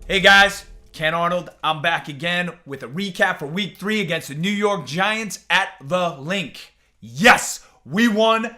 Hey guys, Ken Arnold. I'm back again with a recap for Week 3 against the New York Giants at the Link. Yes, we won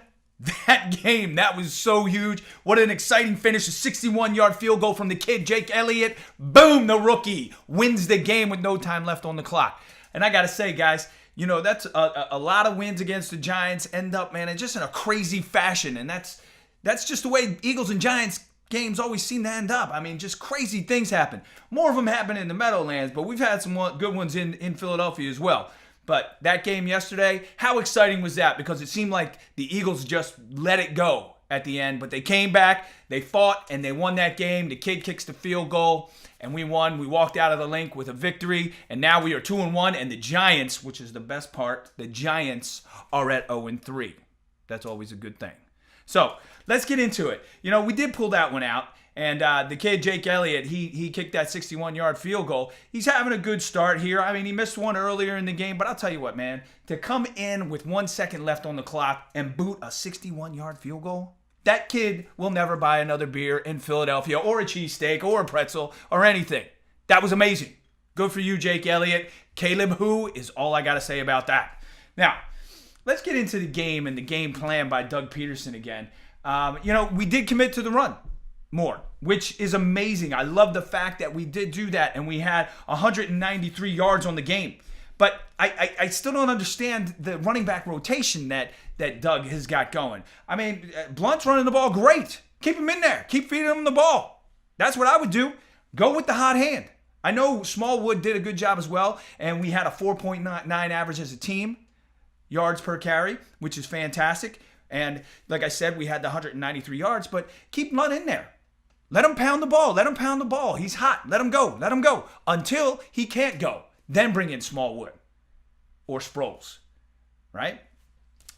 that game. That was so huge. What an exciting finish. A 61-yard field goal from the kid, Jake Elliot. Boom, the rookie wins the game with no time left on the clock. And I got to say, guys, you know, that's a lot of wins against the Giants end up, man, just in a crazy fashion. And that's just the way Eagles and Giants games always seem to end up. I mean, just crazy things happen. More of them happen in the Meadowlands, but we've had some good ones in Philadelphia as well. But that game yesterday, how exciting was that? Because it seemed like the Eagles just let it go at the end, but they came back, they fought, and they won that game. The kid kicks the field goal, and we won. We walked out of the Link with a victory, and now we are 2-1, and the Giants, which is the best part, the Giants are at 0-3. That's always a good thing. So let's get into it. You know, we did pull that one out, and the kid, Jake Elliot, he kicked that 61-yard field goal. He's having a good start here. I mean, he missed one earlier in the game, but I'll tell you what, man, to come in with 1 second left on the clock and boot a 61-yard field goal, that kid will never buy another beer in Philadelphia or a cheesesteak or a pretzel or anything. That was amazing. Good for you, Jake Elliott. Caleb who is all I got to say about that. Now, let's get into the game and the game plan by Doug Peterson again. You know, we did commit to the run more, which is amazing. I love the fact that we did do that, and we had 193 yards on the game. But I still don't understand the running back rotation that Doug has got going. I mean, Blunt's running the ball great. Keep him in there. Keep feeding him the ball. That's what I would do. Go with the hot hand. I know Smallwood did a good job as well, and we had a 4.9 average as a team. Yards per carry, which is fantastic. And like I said, we had the 193 yards, but keep Blunt in there. Let him pound the ball. Let him pound the ball. He's hot. Let him go. Let him go until he can't go. Then bring in Smallwood or Sproles, right?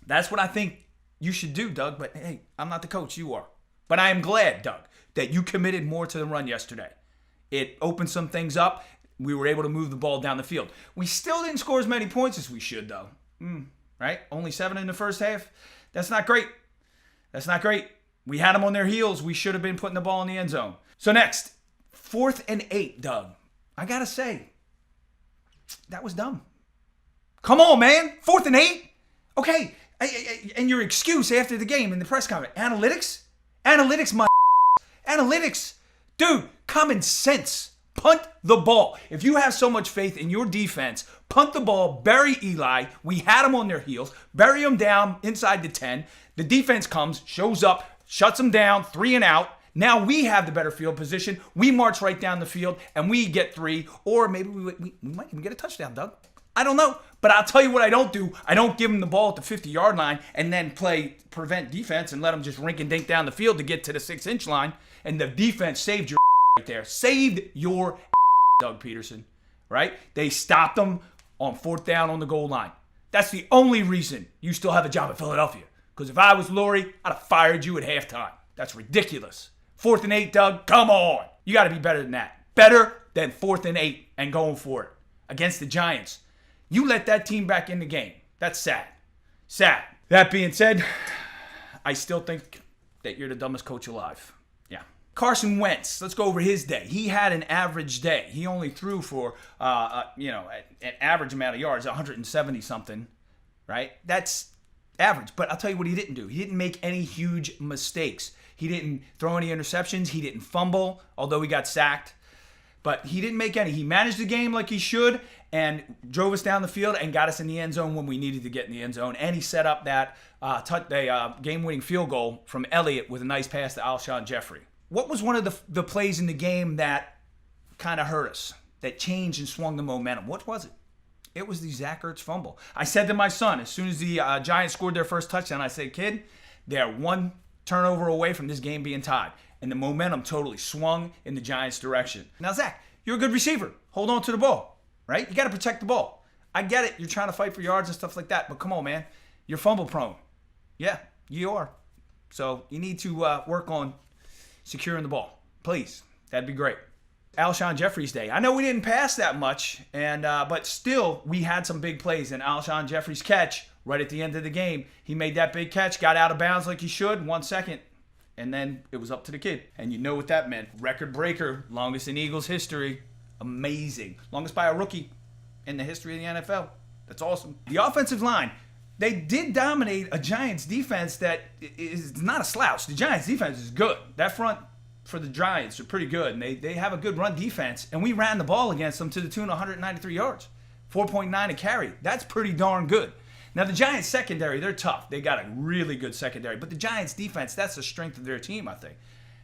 That's what I think you should do, Doug. But hey, I'm not the coach. You are. But I am glad, Doug, that you committed more to the run yesterday. It opened some things up. We were able to move the ball down the field. We still didn't score as many points as we should, though. Right? Only 7 in the first half. That's not great. That's not great. We had them on their heels. We should have been putting the ball in the end zone. So next, 4th and 8, Doug. I got to say, that was dumb. Come on, man. 4th and 8? Okay. And your excuse after the game in the press conference. Analytics? Analytics, my analytics. Dude, common sense. Punt the ball. If you have so much faith in your defense, punt the ball, bury Eli. We had them on their heels. Bury them down inside the 10. The defense comes, shows up, shuts them down, 3 and out. Now we have the better field position. We march right down the field, and we get 3. Or maybe we might even get a touchdown, Doug. I don't know. But I'll tell you what I don't do. I don't give them the ball at the 50-yard line and then prevent defense and let them just rink and dink down the field to get to the 6-inch line. And the defense saved your right there. Saved your Doug Peterson, right? They stopped them on 4th down on the goal line. That's the only reason you still have a job at Philadelphia. Because if I was Lurie, I'd have fired you at halftime. That's ridiculous. 4th and 8, Doug, come on. You got to be better than that. Better than 4th and 8 and going for it against the Giants. You let that team back in the game. That's sad. Sad. That being said, I still think that you're the dumbest coach alive. Yeah. Carson Wentz, let's go over his day. He had an average day. He only threw for, an average amount of yards, 170-something, right? That's average. But I'll tell you what he didn't do. He didn't make any huge mistakes. He didn't throw any interceptions. He didn't fumble, although he got sacked. But he didn't make any. He managed the game like he should and drove us down the field and got us in the end zone when we needed to get in the end zone. And he set up that game-winning field goal from Elliott with a nice pass to Alshon Jeffrey. What was one of the plays in the game that kind of hurt us, that changed and swung the momentum? What was it? It was the Zach Ertz fumble. I said to my son, as soon as the Giants scored their first touchdown, I said, kid, they're 1 turnover away from this game being tied. And the momentum totally swung in the Giants' direction. Now, Zach, you're a good receiver. Hold on to the ball, right? You got to protect the ball. I get it. You're trying to fight for yards and stuff like that. But come on, man. You're fumble prone. Yeah, you are. So you need to work on securing the ball. Please. That'd be great. Alshon Jeffrey's day. I know we didn't pass that much, but still, we had some big plays. And Alshon Jeffrey's catch right at the end of the game, he made that big catch, got out of bounds like he should, 1 second. And then it was up to the kid. And you know what that meant. Record breaker, longest in Eagles history. Amazing. Longest by a rookie in the history of the NFL. That's awesome. The offensive line, they did dominate a Giants defense that is not a slouch. The Giants defense is good. That front for the Giants are pretty good. And they have a good run defense. And we ran the ball against them to the tune of 193 yards. 4.9 a carry. That's pretty darn good. Now, the Giants secondary, they're tough. They got a really good secondary. But the Giants defense, that's the strength of their team, I think.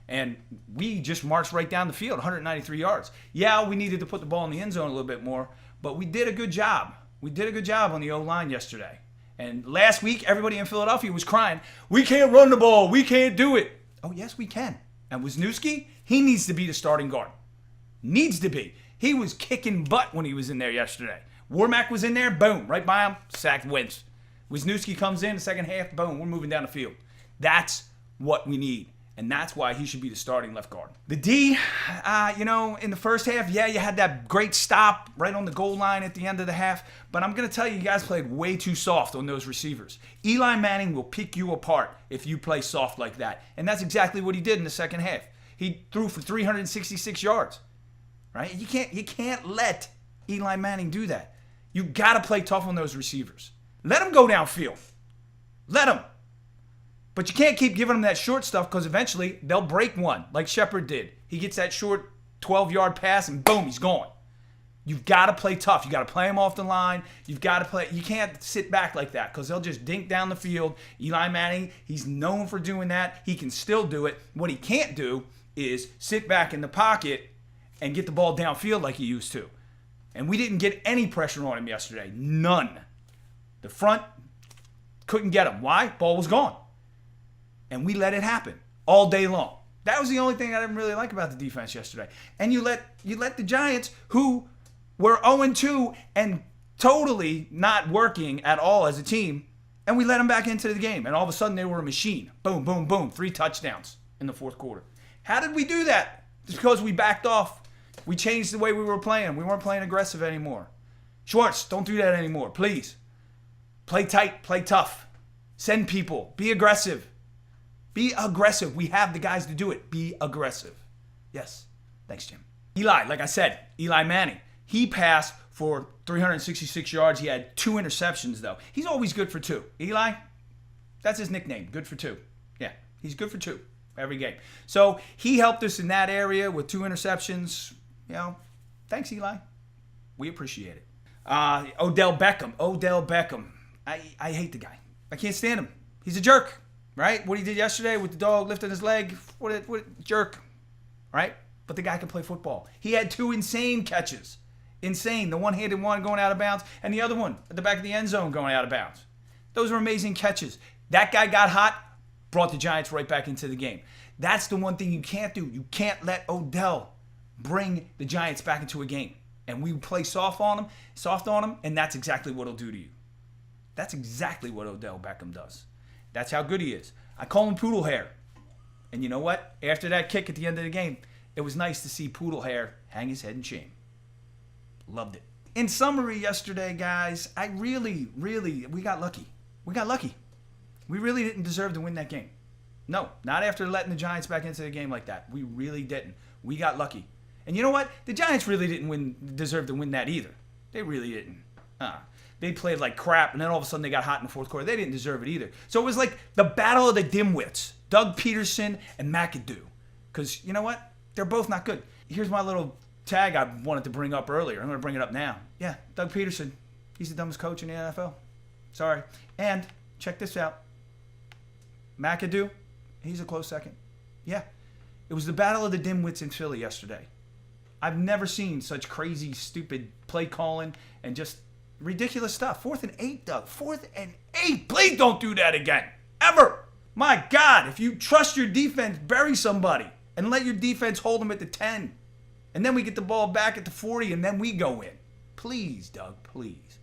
And we just marched right down the field, 193 yards. Yeah, we needed to put the ball in the end zone a little bit more, but we did a good job. We did a good job on the O-line yesterday. And last week, everybody in Philadelphia was crying, we can't run the ball. We can't do it. Oh, yes, we can. And Wisniewski, he needs to be the starting guard. Needs to be. He was kicking butt when he was in there yesterday. Warmack was in there, boom, right by him, sacked Wentz. Wisniewski comes in the second half, boom, we're moving down the field. That's what we need, and that's why he should be the starting left guard. The D, in the first half, yeah, you had that great stop right on the goal line at the end of the half, but I'm going to tell you, you guys played way too soft on those receivers. Eli Manning will pick you apart if you play soft like that, and that's exactly what he did in the second half. He threw for 366 yards, right? You can't let Eli Manning do that. You got to play tough on those receivers. Let them go downfield. Let them. But you can't keep giving them that short stuff because eventually they'll break one like Shepard did. He gets that short 12-yard pass and boom, he's gone. You've got to play tough. You got to play him off the line. You've got to play. You can't sit back like that because they'll just dink down the field. Eli Manning, he's known for doing that. He can still do it. What he can't do is sit back in the pocket and get the ball downfield like he used to. And we didn't get any pressure on him yesterday. None. The front couldn't get him. Why? Ball was gone. And we let it happen all day long. That was the only thing I didn't really like about the defense yesterday. And you let the Giants, who were 0-2 and totally not working at all as a team, and we let them back into the game. And all of a sudden they were a machine. Boom, boom, boom. 3 touchdowns in the fourth quarter. How did we do that? Just because we backed off. We changed the way we were playing. We weren't playing aggressive anymore. Schwartz, don't do that anymore, please. Play tight, play tough. Send people. Be aggressive. Be aggressive. We have the guys to do it. Be aggressive. Yes. Thanks, Jim. Eli, like I said, Eli Manning. He passed for 366 yards. He had 2 interceptions, though. He's always good for 2. Eli, that's his nickname, good for 2. Yeah, he's good for 2 every game. So he helped us in that area with 2 interceptions. Thanks, Eli. We appreciate it. Odell Beckham. I hate the guy. I can't stand him. He's a jerk, right? What he did yesterday with the dog lifting his leg, what jerk, right? But the guy can play football. He had 2 insane catches. Insane. The one-handed one going out of bounds and the other one at the back of the end zone going out of bounds. Those are amazing catches. That guy got hot, brought the Giants right back into the game. That's the one thing you can't do. You can't let Odell bring the Giants back into a game. And we play soft on them, and that's exactly what he'll do to you. That's exactly what Odell Beckham does. That's how good he is. I call him Poodle Hair. And you know what? After that kick at the end of the game, it was nice to see Poodle Hair hang his head in shame. Loved it. In summary yesterday, guys, we got lucky. We got lucky. We really didn't deserve to win that game. No, not after letting the Giants back into the game like that. We really didn't. We got lucky. And you know what? The Giants really didn't deserve to win that either. They really didn't. They played like crap, and then all of a sudden they got hot in the fourth quarter. They didn't deserve it either. So it was like the battle of the dimwits, Doug Peterson and McAdoo. Because you know what? They're both not good. Here's my little tag I wanted to bring up earlier. I'm going to bring it up now. Yeah, Doug Peterson. He's the dumbest coach in the NFL. Sorry. And check this out. McAdoo, he's a close second. Yeah. It was the battle of the dimwits in Philly yesterday. I've never seen such crazy, stupid play calling and just ridiculous stuff. 4th and 8, Doug. 4th and 8. Please don't do that again. Ever. My God, if you trust your defense, bury somebody and let your defense hold them at the 10. And then we get the ball back at the 40 and then we go in. Please, Doug, please.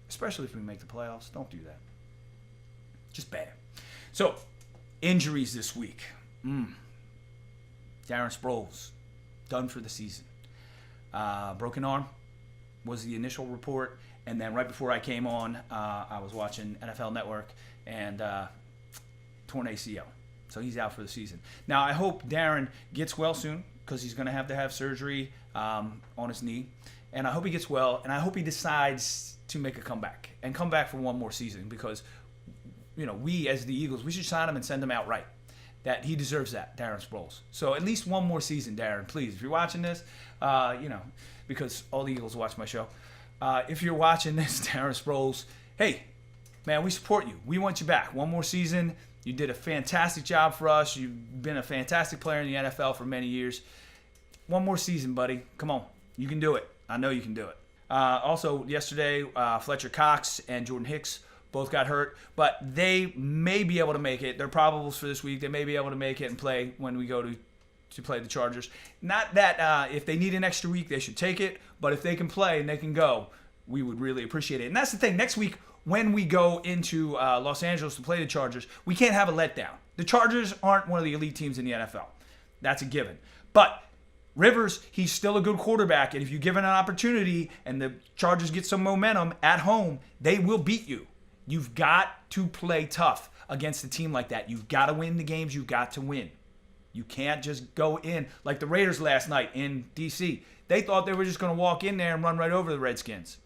Especially if we make the playoffs. Don't do that. Just bad. So, injuries this week. Darren Sproles. Done for the season. Broken arm was the initial report. And then right before I came on, I was watching NFL Network and torn ACL. So he's out for the season. Now, I hope Darren gets well soon because he's going to have surgery on his knee. And I hope he gets well, and I hope he decides to make a comeback and come back for one more season because, we as the Eagles, we should sign him and send him outright. That he deserves that, Darren Sproles. So at least one more season, Darren, please. If you're watching this, because all the Eagles watch my show. If you're watching this, Darren Sproles, hey, man, we support you. We want you back. One more season. You did a fantastic job for us. You've been a fantastic player in the NFL for many years. One more season, buddy. Come on. You can do it. I know you can do it. Also, yesterday, Fletcher Cox and Jordan Hicks both got hurt, but they may be able to make it. They're probables for this week. They may be able to make it and play when we go to play the Chargers. Not that if they need an extra week, they should take it, but if they can play and they can go, we would really appreciate it. And that's the thing. Next week, when we go into Los Angeles to play the Chargers, we can't have a letdown. The Chargers aren't one of the elite teams in the NFL. That's a given. But Rivers, he's still a good quarterback, and if you give him an opportunity and the Chargers get some momentum at home, they will beat you. You've got to play tough against a team like that. You've got to win the games you've got to win. You can't just go in like the Raiders last night in D.C. They thought they were just going to walk in there and run right over the Redskins.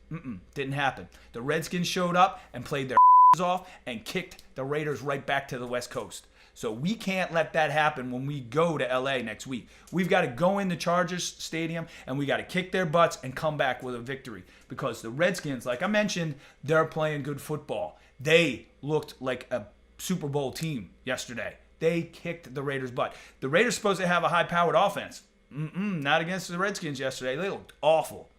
Didn't happen. The Redskins showed up and played their off and kicked the Raiders right back to the West Coast. So we can't let that happen when we go to L.A. next week. We've got to go in the Chargers Stadium and we got to kick their butts and come back with a victory. Because the Redskins, like I mentioned, they're playing good football. They looked like a Super Bowl team yesterday. They kicked the Raiders' butt. The Raiders supposed to have a high-powered offense. Not against the Redskins yesterday. They looked awful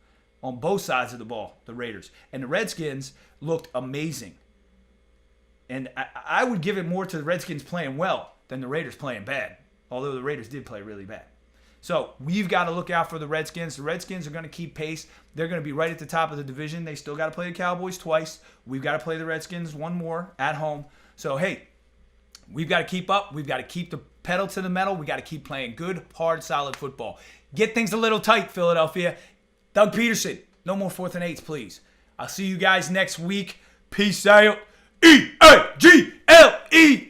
on both sides of the ball, the Raiders. And the Redskins looked amazing. And I would give it more to the Redskins playing well than the Raiders playing bad, although the Raiders did play really bad. So we've got to look out for the Redskins. The Redskins are going to keep pace. They're going to be right at the top of the division. They still got to play the Cowboys twice. We've got to play the Redskins one more at home. So, hey, we've got to keep up. We've got to keep the pedal to the metal. We got to keep playing good, hard, solid football. Get things a little tight, Philadelphia. Doug Peterson, no more 4th and 8s, please. I'll see you guys next week. Peace out. E-A-G-L-E